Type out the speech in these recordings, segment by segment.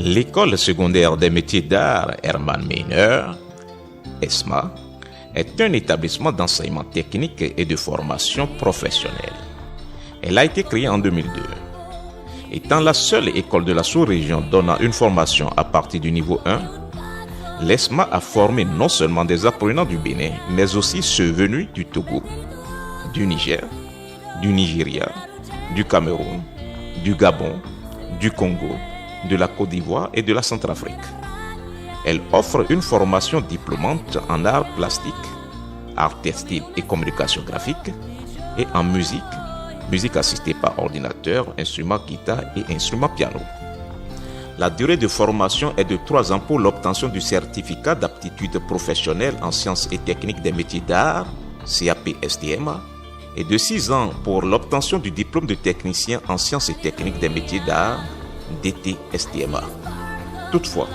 L'école secondaire des métiers d'art Hermann Mehner, ESMA, est un établissement d'enseignement technique et de formation professionnelle. Elle a été créée en 2002. Étant la seule école de la sous-région donnant une formation à partir du niveau 1, l'ESMA a formé non seulement des apprenants du Bénin, mais aussi ceux venus du Togo, du Niger, du Nigeria, du Cameroun, du Gabon, du Congo, de la Côte d'Ivoire et de la Centrafrique. Elle offre une formation diplômante en arts plastiques, art textile et communication graphique, et en musique, musique assistée par ordinateur, instrument guitare et instrument piano. La durée de formation est de 3 ans pour l'obtention du certificat d'aptitude professionnelle en sciences et techniques des métiers d'art, CAP-STMA, et de 6 ans pour l'obtention du diplôme de technicien en sciences et techniques des métiers d'art, DT-STMA. Toutefois,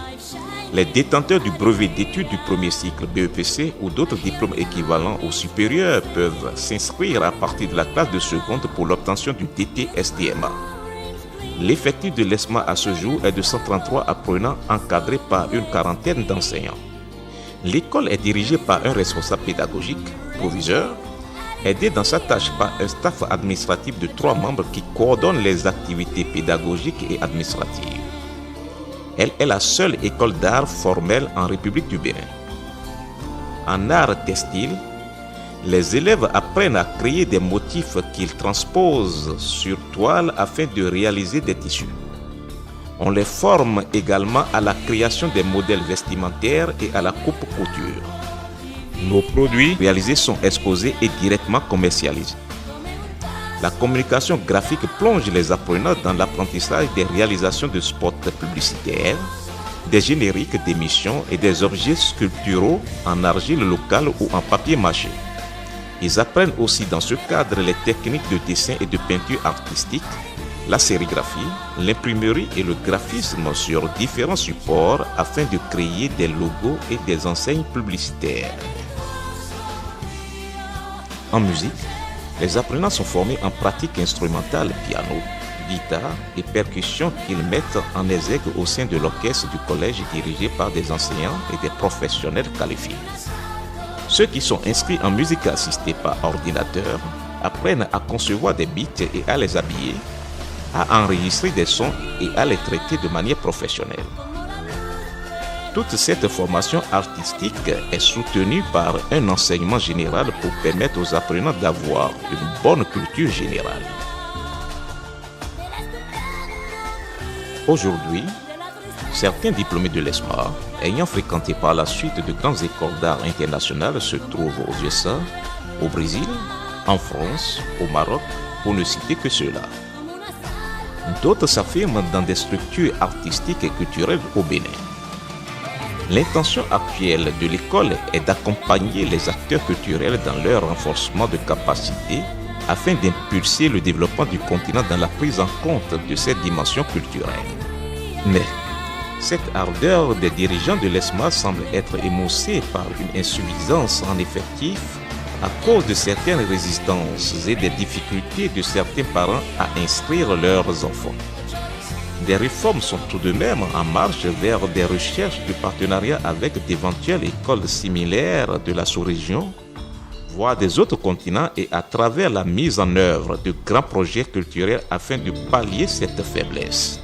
les détenteurs du brevet d'études du premier cycle BEPC ou d'autres diplômes équivalents au supérieur peuvent s'inscrire à partir de la classe de seconde pour l'obtention du DT-STMA. L'effectif de l'ESMA à ce jour est de 133 apprenants encadrés par une quarantaine d'enseignants. L'école est dirigée par un responsable pédagogique, proviseur, aidé dans sa tâche par un staff administratif de 3 membres qui coordonnent les activités pédagogiques et administratives. Elle est la seule école d'art formelle en République du Bénin. En art textile, les élèves apprennent à créer des motifs qu'ils transposent sur toile afin de réaliser des tissus. On les forme également à la création des modèles vestimentaires et à la coupe-couture. Nos produits réalisés sont exposés et directement commercialisés. La communication graphique plonge les apprenants dans l'apprentissage des réalisations de spots publicitaires, des génériques d'émissions et des objets sculpturaux en argile locale ou en papier mâché. Ils apprennent aussi dans ce cadre les techniques de dessin et de peinture artistique, la sérigraphie, l'imprimerie et le graphisme sur différents supports afin de créer des logos et des enseignes publicitaires. En musique, les apprenants sont formés en pratique instrumentale piano, guitare et percussion qu'ils mettent en exergue au sein de l'orchestre du collège dirigé par des enseignants et des professionnels qualifiés. Ceux qui sont inscrits en musique assistée par ordinateur apprennent à concevoir des beats et à les habiller, à enregistrer des sons et à les traiter de manière professionnelle. Toute cette formation artistique est soutenue par un enseignement général pour permettre aux apprenants d'avoir une bonne culture générale. Aujourd'hui, certains diplômés de l'ESMA, ayant fréquenté par la suite de grandes écoles d'art internationales, se trouvent aux USA, au Brésil, en France, au Maroc, pour ne citer que ceux-là. D'autres s'affirment dans des structures artistiques et culturelles au Bénin. L'intention actuelle de l'école est d'accompagner les acteurs culturels dans leur renforcement de capacités afin d'impulser le développement du continent dans la prise en compte de cette dimension culturelle. Mais cette ardeur des dirigeants de l'ESMA semble être émoussée par une insuffisance en effectifs à cause de certaines résistances et des difficultés de certains parents à inscrire leurs enfants. Des réformes sont tout de même en marche vers des recherches de partenariat avec d'éventuelles écoles similaires de la sous-région, voire des autres continents et à travers la mise en œuvre de grands projets culturels afin de pallier cette faiblesse.